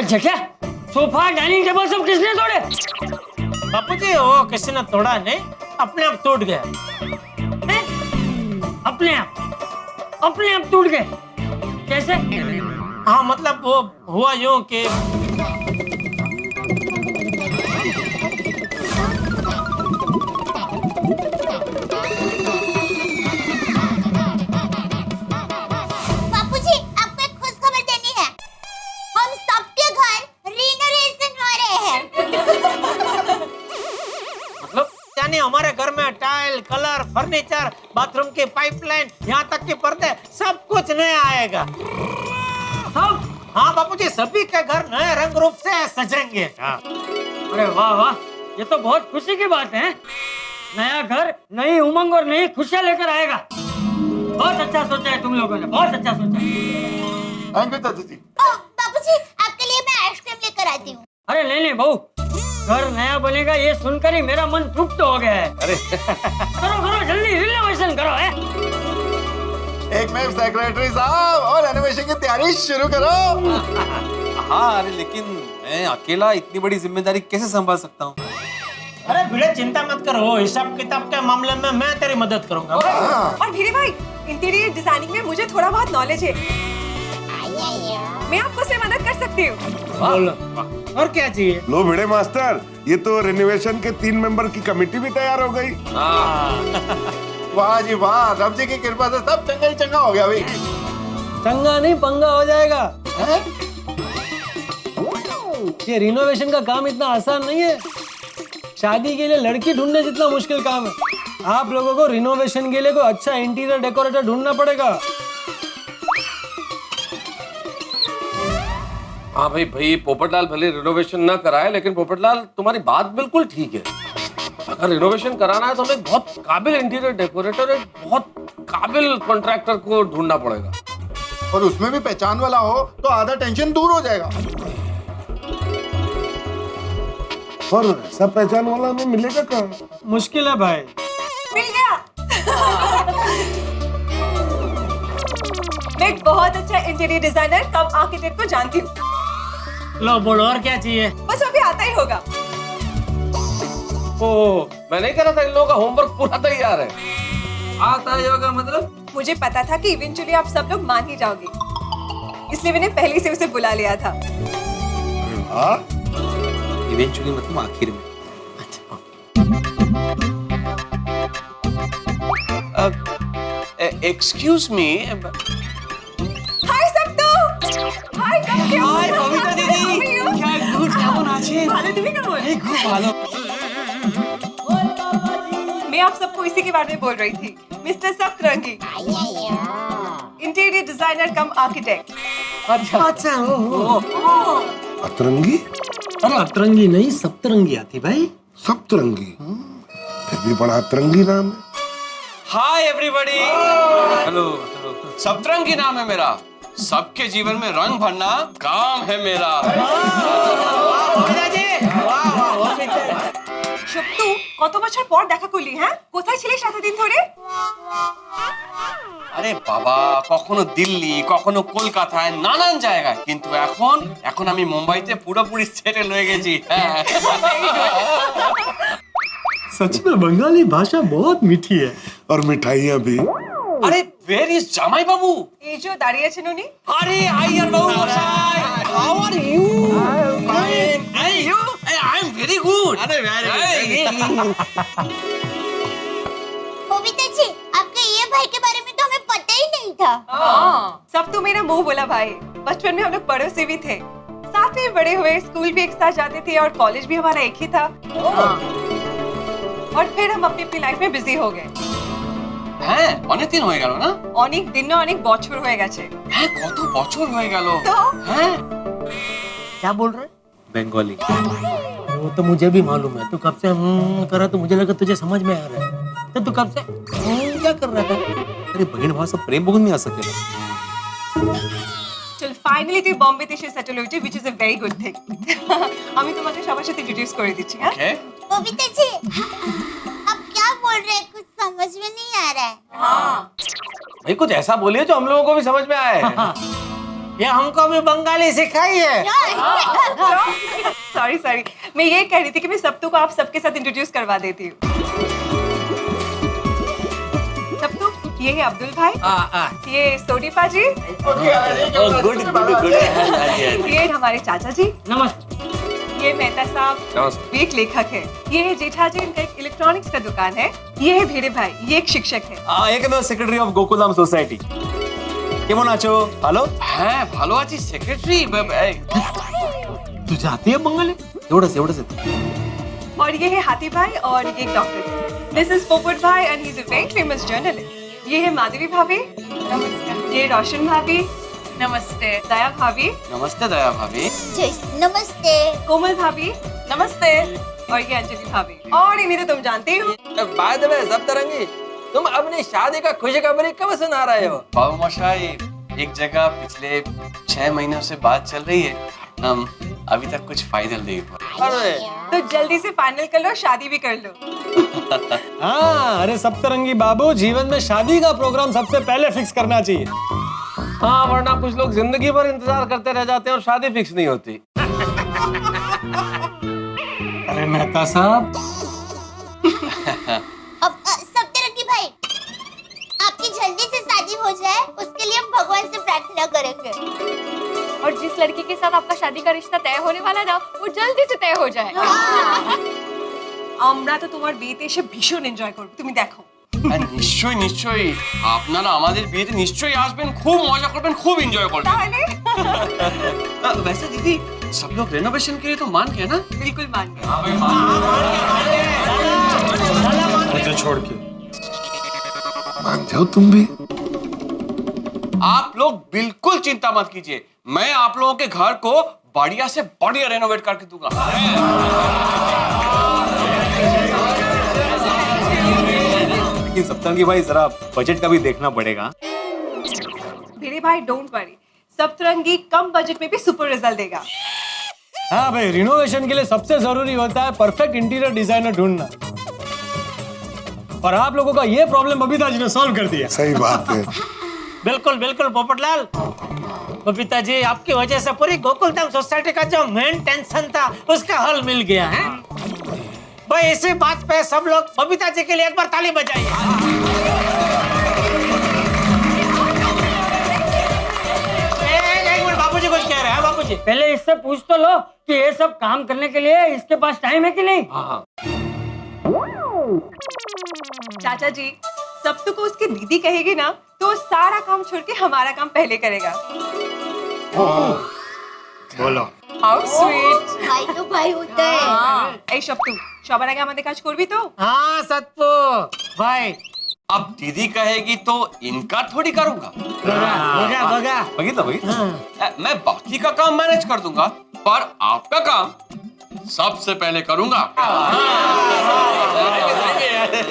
अच्छा क्या sofa dining table सब किसने तोड़े? बापूजी वो किसी ने तोड़ा नहीं, अपने आप टूट गया। अपने आप टूट गए कैसे? हाँ मतलब वो हुआ यूं कि बापूजी आपको एक खुशखबर देनी है, हम सबके घर रिनोवेशन हो रहे हैं। मतलब यानी हमारे घर में टाइल, कलर, फर्नीचर, बाथरूम की पाइपलाइन, यहाँ तक के पर्दे, सब कुछ नया आएगा। सब? हाँ बापूजी, सभी के घर नए रंग रूप से सजेंगे। हाँ। अरे वाह वाह, ये तो बहुत खुशी की बात है। नया घर नई उमंग और नई खुशियां लेकर आएगा। बहुत अच्छा सोचा है तुम लोगों ने, बहुत अच्छा सोचा है। थैंक यू चाची जी। बापूजी आपके लिए मैं आइसक्रीम लेकर आती हूँ। अरे नहीं बहू, घर नया बनेगा ये सुनकर ही मेरा मन तृप्त हो गया है। अरे करो जल्दी रिनोवेशन करो है। एक मिनट सेक्रेटरी साहब, और रेनोवेशन की तैयारी शुरू करो। हाँ अरे लेकिन मैं अकेला इतनी बड़ी जिम्मेदारी कैसे संभाल सकता हूँ? अरे भिड़े चिंता मत करो, हिसाब किताब के मामले में मैं तेरी मदद करूंगा। और भिड़े भाई, इंटीरियर डिजाइनिंग में मुझे थोड़ा बहुत नॉलेज है, मैं आपको उसमें मदद कर सकती हूँ। और क्या चाहिए? लो भिड़े मास्टर, ये तो रेनोवेशन के 3 मेंबर की कमेटी भी तैयार हो गई। वाह जी वाह, रब जी की कृपा से सब चंगा ही चंगा हो गया भाई। चंगा नहीं पंगा हो जाएगा। ये रिनोवेशन का काम इतना आसान नहीं है। शादी के लिए लड़की ढूंढने जितना मुश्किल काम है। आप लोगों को रिनोवेशन के लिए कोई अच्छा इंटीरियर डेकोरेटर ढूंढना पड़ेगा। हाँ भाई पोपटलाल भले रिनोवेशन ना कराए, लेकिन पोपटलाल तुम्हारी बात बिल्कुल ठीक है। अगर रिनोवेशन कराना है तो हमें एक बहुत काबिल इंटीरियर डेकोरेटर, एक बहुत काबिल कॉन्ट्रैक्टर को ढूंढना पड़ेगा। और उसमें भी पहचान वाला हो तो आधा टेंशन दूर हो जाएगा। और सब पहचान वाला हमें मिलेगा कहाँ? मुश्किल है भाई। मिल गया। मैं एक बहुत अच्छा इंटीरियर डिजाइनर कम आर्किटेक्ट को जानती हूँ। लो बोलो, और क्या चाहिए? बस अभी आता ही होगा। ओ, मैं नहीं कह रहा था, इन लोगों का होमवर्क पूरा तैयार है। आता ही होगा मतलब? मुझे पता था कि इवेंचुअली आप सब लोग मान ही जाओगे, इसलिए मैंने पहले से उसे बुला लिया था। इवेंचुअली मतलब आखिर में। Excuse me. हाय सबको। हाय सबको। हाय कविता दीदी, क्या गुड কেমন আছেন? ভালো, তুমি কেমন? এই খুব ভালো। मैं आप सबको इसी के बारे में बोल रही थी, mister सप्तरंगी, interior designer cum architect. अच्छा ओ अतरंगी? अरे अतरंगी नहीं, सप्तरंगी आती भाई। सप्तरंगी? फिर भी बड़ा अतरंगी नाम है। Hi everybody. Hello hello. सप्तरंगी नाम है मेरा। सबके जीवन में रंग भरना काम है मेरा। সত্যু, কত বছর পর দেখা করলি? হ্যাঁ, কোথায় ছিলিস এতদিন ধরে? আরে বাবা, কখনো দিল্লি, কখনো কলকাতায়, নানান জায়গায়, কিন্তু এখন আমি মুম্বাইতে পুরোপুরি সেটেল হয়ে গেছি। सच में बंगाली भाषा बहुत मीठी है। और मिठाइयाँ भी। আরে where is জামাই বাবু? এই যে দাঁড়িয়ে আছেন উনি। আরে আইয়ার বাবু মশাই, how are you? Fine. Hey you? Hey, I am very good. আরে very good. बबीता जी, आपके ये भाई के बारे में तो हमें पता ही नहीं था। सब तो मेरा मुंह बोला भाई। बचपन में हम लोग पड़ोसी भी थे, साथ में बड़े हुए, स्कूल भी एक साथ जाते थे और कॉलेज भी हमारा एक ही था। और फिर हम अपनी अपनी लाइफ में बिजी हो गए। হ্যাঁ, অনেক দিন হয়ে গেল না? অনেক দিন না, অনেক বছর হয়ে গেছে। হ্যাঁ, কত বছর হয়ে গেল। তো হ্যাঁ, क्या बोल रहे? বেঙ্গলি। वो तो मुझे भी मालूम है, तू कब से कर रहा, तो मुझे लगा तुझे समझ में आ रहा है। तो तू कब से क्या कर रहा था? अरे बहीण भाषा प्रेम बघून मी असं केलं। চল ফাইনালি তুই বম্বেতে এসে সেটেল হয়েছিস, which is a very good thing। আমি তোমাকে সবার সাথে ইন্ট্রোডিউস করে দিচ্ছি। হ্যাঁ, ओके। बबीता जी, आप क्या बोल रहे हैं? कुछ समझ में नहीं आ रहा है। हाँ, भाई कुछ ऐसा बोलिए जो हम लोगों को भी समझ में आए। ये हमको भी बंगाली सिखाई है। सॉरी सॉरी, मैं ये कह रही थी कि मैं सप्तू को आप सबके साथ इंट्रोड्यूस करवा देती हूँ। सप्तू, ये है अब्दुल भाई, ये सोडीपा जी, ये हमारे चाचा जी, नमस्ते। ये मेहता साहब, नमस्ते। ये एक लेखक है, ये है जेठा जी, इनका एक इलेक्ट्रॉनिक्स का दुकान है, ये है भेड़े भाई, ये एक शिक्षक है। এখানে সেক্রেটারি অফ গোকুলাম সোসাইটি। কেমন আছো? ভালো? হ্যাঁ ভালো আছি সেক্রেটারি। তুই জাতি है बंगाली? एवढंच और ये है हाथी भाई और ये एक डॉक्टर है। दिस इज पोपट भाई and he is a very famous journalist. ये है माधवी भाभी, नमस्कार। ये रोशन भाभी, नमस्ते। दया भाभी, नमस्ते दया भाभी। नमस्ते। कोमल भाभी, नमस्ते। और ये अंजलि भाभी, और इन्हें तो तुम जानते ही हो। बाय द वे सप्तरंगी, तुम अपनी शादी का खुशखबरी कब सुना रहे हो? बाबू मशाई, एक जगह पिछले 6 महीनों से बात चल रही है, हम अभी तक कुछ फाइनल नहीं हुआ। अरे तो जल्दी से फाइनल कर लो, शादी भी कर लो। हाँ, अरे सप्तरंगी बाबू, जीवन में शादी का प्रोग्राम सबसे पहले फिक्स करना चाहिए। हाँ वरना कुछ लोग जिंदगी भर इंतजार करते रह जाते हैं और शादी फिक्स नहीं होती। अरे मेहता साहब, अब सप्तरंगी भाई, आपकी जल्दी से शादी हो जाए, उसके लिए हम भगवान से प्रार्थना करेंगे। और जिस लड़की के साथ आपका शादी का रिश्ता तय होने वाला ना, वो जल्दी से तय हो जाए। আমরা তো তোমার বিয়েতে এসে ভীষণ এনজয় করব, তুমি দেখো। নিশ্চয়ই নিশ্চয়ই, আপনারা আমাদের বিয়েতে নিশ্চয়ই আসবেন, খুব মজা করবেন, খুব এনজয় করবেন। তাহলে वैसे दीदी, सब लोग रेनोवेशन के लिए तो मान गए ना? बिल्कुल मान गए। मुझे छोड़ के मान जाओ तुम भी। आप लोग बिल्कुल चिंता मत कीजिए, मैं आप लोगों के घर को बढ़िया से बढ़िया रेनोवेट करके दूंगा। लेकिन सप्तरंगी भाई जरा बजट का भी देखना पड़ेगा। भेड़े भाई डोंट वरी, सप्तरंगी कम बजट में भी सुपर रिजल्ट देगा। हाँ भाई, रिनोवेशन के लिए सबसे जरूरी होता है परफेक्ट इंटीरियर डिजाइनर ढूंढना। और आप लोगों का ये प्रॉब्लम बबीता जी ने सॉल्व कर दिया। सही बात है। बिल्कुल बिल्कुल पोपटलाल, बबीता जी आपकी वजह से पूरी गोकुलधाम सोसाइटी का जो मेन टेंशन था उसका हल मिल गया है। भाई इसी बात पे सब लोग बबीता जी के लिए एक बार ताली बजाइए। एक मिनट, बाबूजी कुछ कह रहे हैं। बाबूजी पहले इससे पूछ तो लो कि ये सब काम करने के लिए इसके पास टाइम है कि नहीं। हाँ चाचा जी, सप्तू को उसकी दीदी कहेगी ना, तो सारा काम छोड़ के हमारा काम पहले करेगा। बोलो। How sweet. भाई तो भाई होता है। এই সপ্তু, সবার আগে আমাদের কাজ করবি তো? हाँ सत्तू भाई, अब दीदी कहेगी तो इनका थोड़ी करूंगा। बगा बगा। बघितलं बघितलं? मैं बाकी का काम मैनेज कर दूंगा, पर आपका काम सबसे पहले करूंगा।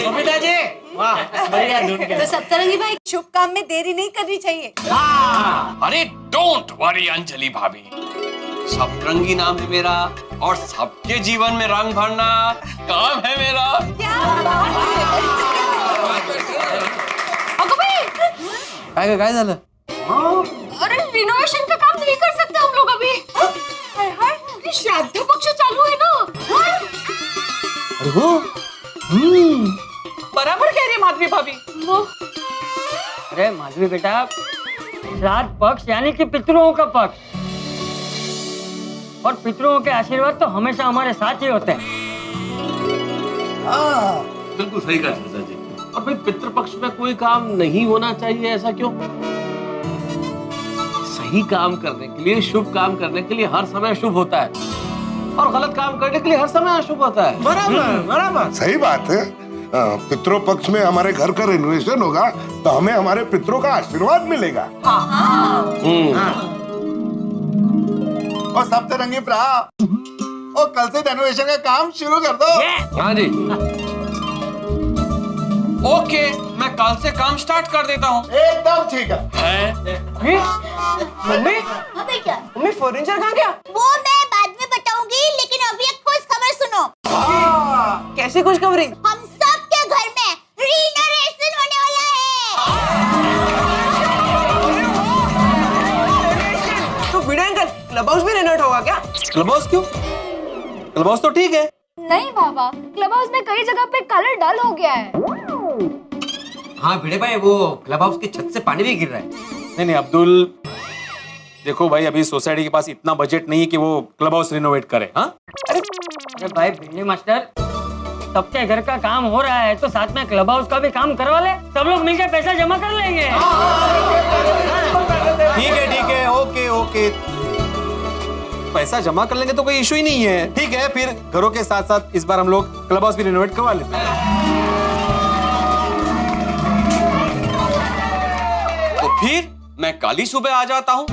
बबीता जी वाह, बढ़िया धुन के। तो सप्तरंगी भाई, शुभ काम में देरी नहीं करनी चाहिए। अरे डोंट वरी अंजलि भाभी, सप्तरंगी नाम है मेरा और सबके जीवन में रंग भरना काम है मेरा। अगं बाई, काय झालं? अरे रिनोवेशन का काम नहीं कर सकते हम लोग अभी। हाय हाय, ये श्राद्ध पक्ष चालू है ना। अरे हो, बराबर कह रही है माधवी भाभी। अरे माधवी बेटा, श्राद्ध पक्ष यानी कि पितरों का पक्ष, और पितरों के आशीर्वाद तो हमेशा हमारे साथ ही होते हैं। बिल्कुल सही कहा चाचा जी। और भाई पितृपक्ष में कोई काम नहीं होना चाहिए, ऐसा क्यों? सही काम करने के लिए, शुभ काम करने के लिए हर समय शुभ होता है, और गलत काम करने के लिए हर समय अशुभ होता है। बराबर बराबर। सही बात है। पितरों पक्ष में हमारे घर का रेनोवेशन होगा तो हमें हमारे पितरों का आशीर्वाद मिलेगा। और सप्तरंगी भ्रा, और कल से रेनोवेशन का काम शुरू कर दो। हाँ जी। ओके, मैं कल से काम स्टार्ट कर देता हूँ। एकदम ठीक है। मम्मी, हाँ बेटा, मम्मी फर्नीचर कहाँ गया? वो मैं बाद में बताऊंगी, लेकिन अभी एक खुश खबर सुनो। कैसे खुशखबरी? हम सबके घर में रिनोवेशन होने वाला है। क्लब हाउस भी रेनोवेट होगा क्या? क्लब हाउस क्यों? क्लब हाउस तो ठीक है। नहीं बाबा, क्लब हाउस में कई जगह पे कलर डल हो गया है। हाँ भिड़े भाई, वो क्लब हाउस की छत से पानी भी गिर रहा है। नहीं नहीं अब्दुल, देखो भाई अभी सोसाइटी के पास इतना बजट नहीं है कि वो क्लब हाउस रिनोवेट करे। हाँ अरे भाई भिंडी मास्टर, सबके घर का काम हो रहा है तो साथ में क्लब हाउस का भी काम करवा ले, सब लोग मिलकर पैसा जमा कर लेंगे। ठीक है, ओके ओके, पैसा जमा कर लेंगे तो कोई इशू ही नहीं है। ठीक है, फिर घरों के साथ साथ इस बार हम लोग क्लब हाउस भी रिनोवेट करवा लेते हैं। तो फिर मैं कल ही सुबह आ जाता हूँ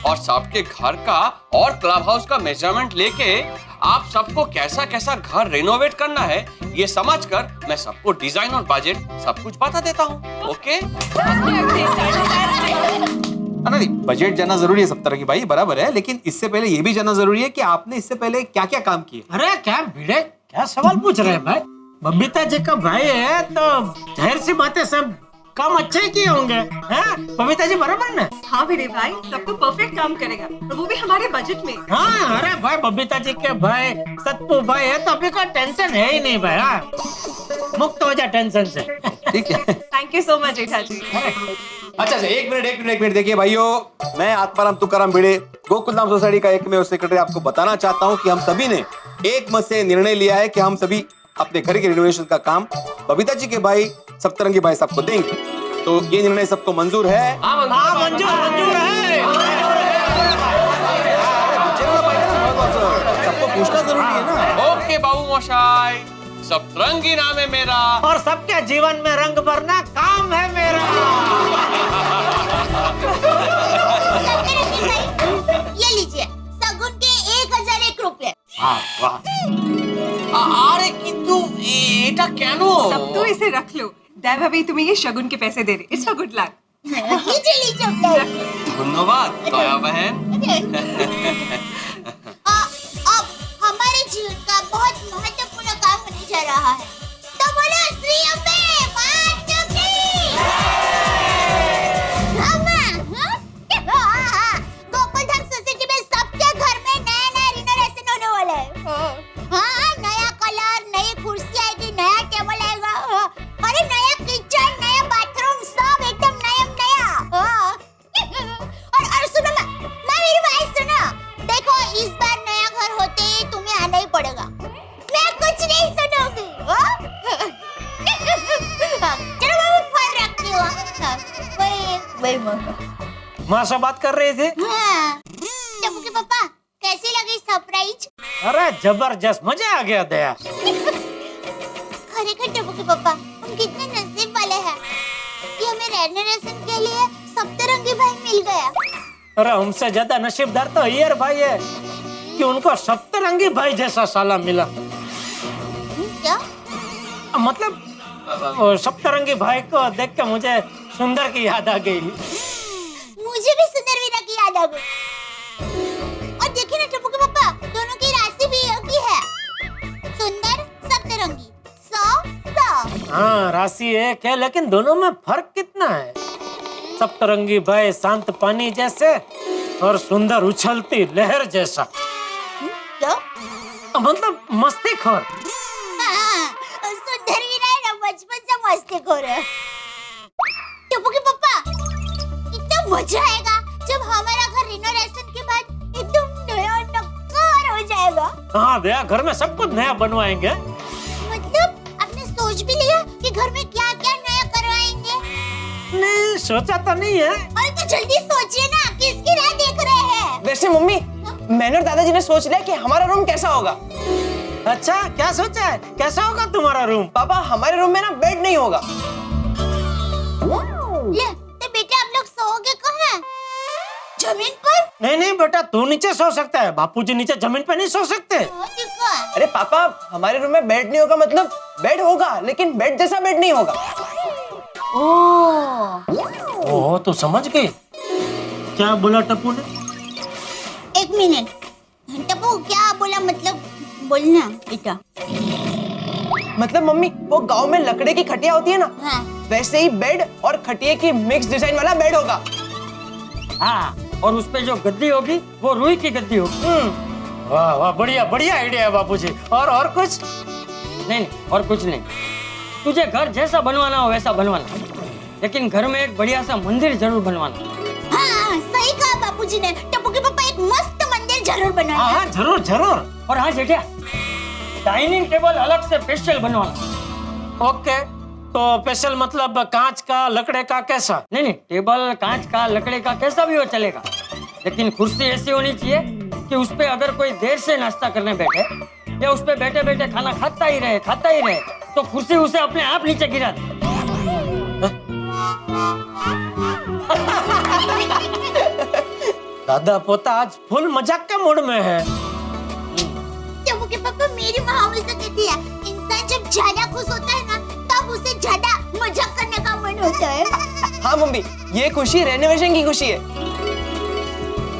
और सबके घर का और क्लब हाउस का मेजरमेंट लेके आप सबको कैसा कैसा घर रेनोवेट करना है ये समझकर मैं सबको डिजाइन और बजट सब कुछ बता देता हूँ। ओके? नहीं, बजट जानना जरूरी है सप्तरंगी भाई, बराबर है, लेकिन इससे पहले ये भी जानना जरूरी है कि आपने इससे पहले क्या क्या काम किए। अरे क्या भिड़े, क्या सवाल पूछ रहे हैं भाई? बबीता जी का भाई है तो जाहिर सी बात है सब काम अच्छे ही किए होंगे। हैं? बबीता जी बराबर ना? हाँ भिड़े भाई, सब तो परफेक्ट काम करेगा और वो भी हमारे बजट में। हाँ, अरे भाई बबीता जी के भाई सत्तू भाई है तो अभी कोई टेंशन है ही नहीं भाई। हाँ, मुक्त हो जा टेंशन से। ठीक है, थैंक यू सो मच जेठा जी। अच्छा एक मिनट देखिए भाइयों, मैं आत्माराम तुकाराम भिड़े गोकुलधाम सोसाइटी का एकमेव सेक्रेटरी आपको बताना चाहता हूँ कि हम सभी ने एक मत से निर्णय लिया है कि हम सभी अपने घर के रिनोवेशन का काम बबीता जी के भाई सप्तरंगी भाई साहब को देंगे। तो ये निर्णय सबको मंजूर है? हाँ, मंजूर है। सबको पूछना जरूरी है ना। ओके बाबू मोशाई, सप्तरंगी नाम है मेरा और सबके जीवन में रंग भरना काम है मेरा। ये लीजिए सगुन के 1001 रुपए। अरे किंतु এটা কেন? सब तो इसे रख लो। दया भाभी तुम्हें ये शगुन के पैसे दे रहे। It's for good luck. लीजिए धन्यवाद दया बहन। अब हमारे जीवन का बहुत महत्वपूर्ण काम होने जा रहा है, तो बोलो श्री अम्बे माता की। गोकुलधाम सोसाइटी में सबके घर में नया रिनोवेशन होने वाला है। हाँ, नया कलर, नई कुर्सी आएगी, नया टेबल आएगा, अरे नया किचन, नया बाथरूम, सब एकदम नया। और सुनो ना, मेरी बात सुनो, देखो इस बार नया घर होते तुम्हें आना ही पड़ेगा, मैं कुछ नहीं सुनूंगी। चलो मैं फोन रखती हूँ। वही माँ से बात कर रहे थे। हाँ, टप्पू के पापा कैसी लगी सरप्राइज? अरे जबरदस्त, मजा आ गया दया। खरेखर टप्पू के पापा, हम कितने नसीब वाले हैं कि हमें रेनोवेशन के लिए सप्तरंगी भाई मिल गया। अरे हमसे ज्यादा नसीबदार तो अय्यर भाई है कि उनको सप्तरंगी भाई जैसा साला मिला। क्या मतलब सप्तरंगी भाई को देख के मुझे सुंदर की याद आ गई। मुझे भी सुंदर वीरा की याद आ गई। और देखिए ना टप्पू के पापा, दोनों की राशि भी एक ही है, सुंदर सप्तरंगी 100। हाँ, राशि एक है लेकिन दोनों में फर्क कितना है? सप्तरंगी भाई शांत पानी जैसे और सुंदर उछलती लहर जैसा। क्या? मतलब मस्तीखोर। हाँ, सुंदर वीरा है ना, बचपन से मस्तीखोर है। टप्पू के पापा, इतना मजा आएगा जब हमारा घर रिनोवेशन के बाद एकदम नया नक्कार हो जाएगा। हाँ दया, घर में सब कुछ नया बनवाएंगे। मतलब आपने सोच भी लिया कि घर में क्या क्या नया करवाएंगे? नहीं, सोचा तो नहीं है। अरे तो जल्दी सोचिए ना, किसकी राह देख रहे हैं? वैसे मम्मी, मैंने और दादाजी ने सोच लिया कि हमारा रूम कैसा होगा। अच्छा, क्या सोचा है? कैसा होगा तुम्हारा रूम? पापा, हमारे रूम में ना बेड नहीं होगा। ले, तो बेटा आप लोग सोओगे कहाँ? जमीन पर? नहीं बेटा, तू नीचे सो सकता है, बापूजी नीचे जमीन पे नहीं सो सकते। अरे पापा, हमारे रूम में बेड नहीं होगा मतलब बेड होगा, लेकिन बेड जैसा बेड नहीं होगा। ओह, तो समझ गई। क्या बोला टप्पू ने? 1 मिनट, टप्पू क्या बोला, मतलब बोलना बेटा। मतलब मम्मी, वो गांव में लकड़े की खटिया होती है ना, हाँ। वैसे ही बेड और खटिया की मिक्स डिजाइन वाला बेड होगा। हाँ, और उस पे जो गद्दी होगी वो रुई की गद्दी होगी। वाह वाह, बढ़िया बढ़िया आइडिया है बापूजी। और कुछ? नहीं, और कुछ नहीं। तुझे घर जैसा बनवाना हो वैसा बनवाना, लेकिन घर में एक बढ़िया सा मंदिर जरूर बनवाना। हाँ, सही कहा बापूजी ने। टप्पू के पापा एक मस्त मंदिर जरूर बनवाना। हाँ जरूर जरूर। और हाँ जेठिया, डाइनिंग टेबल अलग से स्पेशल बनवाना। ओके, तो स्पेशल मतलब कांच का, लकड़े का, कैसा? नहीं, टेबल कांच का, लकड़े का, कैसा भी हो चलेगा, लेकिन कुर्सी ऐसी होनी चाहिए कि उस पे अगर कोई देर से नाश्ता करने बैठे या उस पे बैठे बैठे खाना खाता ही रहे तो कुर्सी उसे अपने आप नीचे गिरा दे। दादा पोता आज फुल मजाक के मूड में है। टप्पू के पापा, मेरी माँ हमेशा कहती है, इंसान जब ज्यादा खुश होता है ना तब उसे ज्यादा मजाक करने का मन होता है। हाँ मम्मी, ये खुशी रेनोवेशन की खुशी है।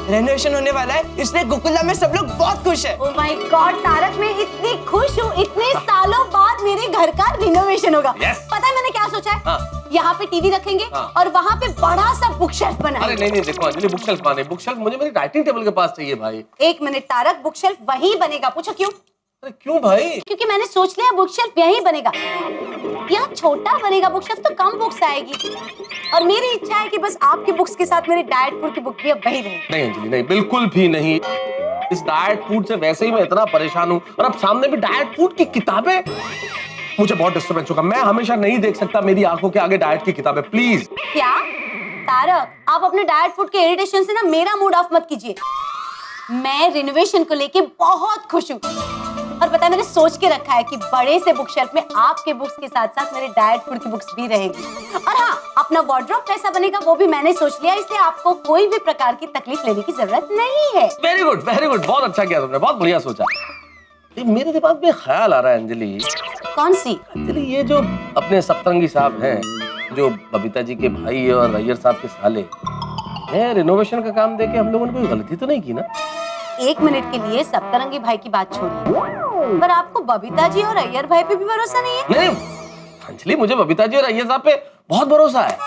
रेनोवेशन होने वाला है, इसलिए गोकुलधाम में सब लोग बहुत खुश है। ओह माय गॉड तारक, मैं इतनी खुश हूँ। इतने सालों बाद मेरे घर का रिनोवेशन होगा। पता है मैंने क्या सोचा है? यहाँ पे टीवी रखेंगे और वहाँ पे बड़ा सा बुक शेल्फ बनाएंगे। अरे नहीं देखो अंजलि, बुक शेल्फ माने, बुक शेल्फ मुझे मेरी राइटिंग टेबल के पास चाहिए भाई। एक मिनट तारक, बुक शेल्फ वहीं बनेगा। पूछो क्यों? अरे क्यों भाई? क्योंकि मैंने सोच लिया बुक शेल्फ यहीं बनेगा। यहाँ छोटा बनेगा बुक शेल्फ तो कम बुक्स आएगी, और मेरी इच्छा है कि बस आपकी बुक्स के साथ मेरी डाइट फूड की बुक भी अब वही रहे। नहीं अंजलि नहीं, बिल्कुल भी नहीं। इस डाइट फूड से वैसे ही मैं इतना परेशान हूँ, और अब सामने भी डाइट फूड की किताबें, मुझे बहुत डिस्टर्बेंस होगा। मैं हमेशा नहीं देख सकता मेरी आंखों के आगे डाइट की किताबें, प्लीज। क्या तारक, आप अपने डाइट फूड के इरिटेशन से ना मेरा मूड ऑफ मत कीजिए। मैं रिनोवेशन को लेके बहुत खुश हूँ, और पता है मैंने सोच के रखा है कि बड़े से बुक शेल्फ में आपके बुक्स के साथ साथ मेरे डाइट फूड की बुक्स भी रहेगी। और हाँ, अपना वार्डरोब कैसा बनेगा वो भी मैंने सोच लिया, इसलिए आपको कोई भी प्रकार की तकलीफ लेने की जरूरत नहीं है। वेरी गुड, बहुत अच्छा किया तुमने, बहुत बढ़िया सोचा। मेरे दिमाग में ख्याल आ रहा है अंजलि। कौन सी? अंजलि, ये जो अपने सप्तरंगी साहब हैं, जो बबीता जी के भाई और अय्यर साहब के साले हैं, रिनोवेशन का काम देके हम लोगों ने कोई गलती तो नहीं की ना? एक मिनट के लिए सप्तरंगी भाई की बात छोड़िए, पर आपको बबीता जी और अय्यर भाई पे भी भरोसा नहीं है? नहीं अंजलि, मुझे बबीता जी और अय्यर साहब पे बहुत भरोसा है,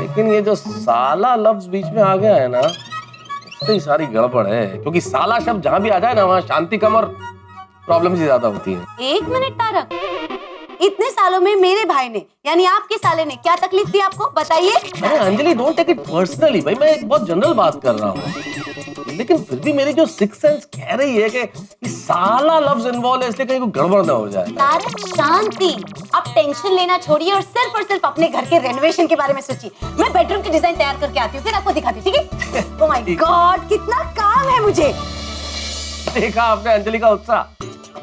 लेकिन ये जो साला लफ्ज बीच में आ गया है ना, उससे ही सारी गड़बड़ है। क्योंकि साला शब्द जहाँ भी आ जाए ना, वहाँ शांति कम और प्रॉब्लम ज्यादा होती है। एक मिनट तारक, इतने सालों में मेरे भाई ने यानी आपके साले ने क्या तकलीफ दी आपको, बताइए। अरे Anjali, don't take it personally भाई, मैं एक बहुत जनरल बात कर रहा हूँ, लेकिन फिर भी मेरी जो सिक्स सेंस कह रही है कि साला लफ्ज इन्वॉल्व है, इसलिए कहीं को गड़बड़ ना हो जाए। तारक शांति, आप टेंशन लेना छोड़िए और सिर्फ अपने घर के रेनोवेशन के बारे में सोचिए। मैं बेडरूम की डिजाइन तैयार करके आती हूँ, फिर आपको दिखाती हूँ, ठीक है? ओह माय गॉड, कितना काम है मुझे। देखा आपने अंजलि का उत्साह?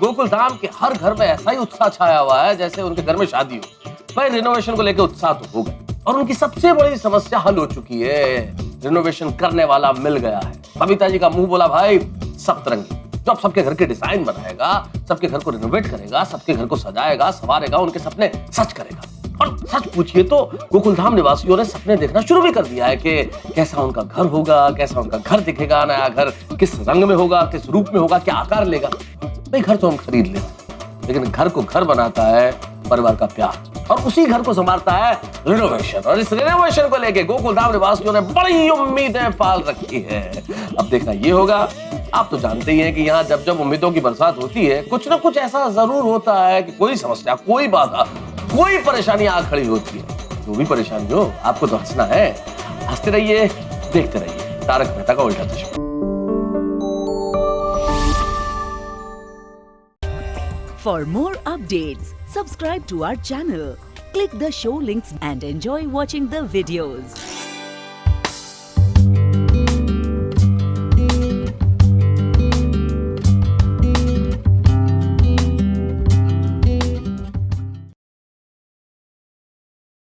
गोकुल धाम के हर घर में ऐसा ही उत्साह छाया हुआ है जैसे उनके घर में शादी हो। भाई रिनोवेशन को लेकर उत्साह तो होगा, और उनकी सबसे बड़ी समस्या हल हो चुकी है। रिनोवेशन करने वाला मिल गया है। बबीता जी का मुंह बोला भाई सप्तरंगी, जो अब सबके घर के डिजाइन बनाएगा, सबके घर को रिनोवेट करेगा, सबके घर को सजाएगा, संवारेगा, उनके सपने सच करेगा। और सच पूछिए तो गोकुलधाम निवासियों ने सपने देखना शुरू भी कर दिया है कि कैसा उनका घर होगा, कैसा उनका घर दिखेगा, नया घर किस रंग में होगा, किस रूप में होगा, क्या आकार लेगा। भाई घर तो हम खरीद लेते, लेकिन घर को घर बनाता है परिवार का प्यार, और उसी घर को संभालता है रिनोवेशन। और इस रिनोवेशन को लेके गोकुलधाम निवासियों ने बड़ी उम्मीदें पाल रखी है। अब देखना ये होगा, आप तो जानते ही हैं कि यहाँ जब जब उम्मीदों की बरसात होती है, कुछ ना कुछ ऐसा जरूर होता है कि कोई समस्या, कोई बाधा, कोई परेशानी आ खड़ी होती है। जो भी परेशानी हो, आपको तो हंसना है। हंसते रहिए, देखते रहिए तारक मेहता का उल्टा चश्मा। For more updates, subscribe to our channel, click the show links and enjoy watching the videos.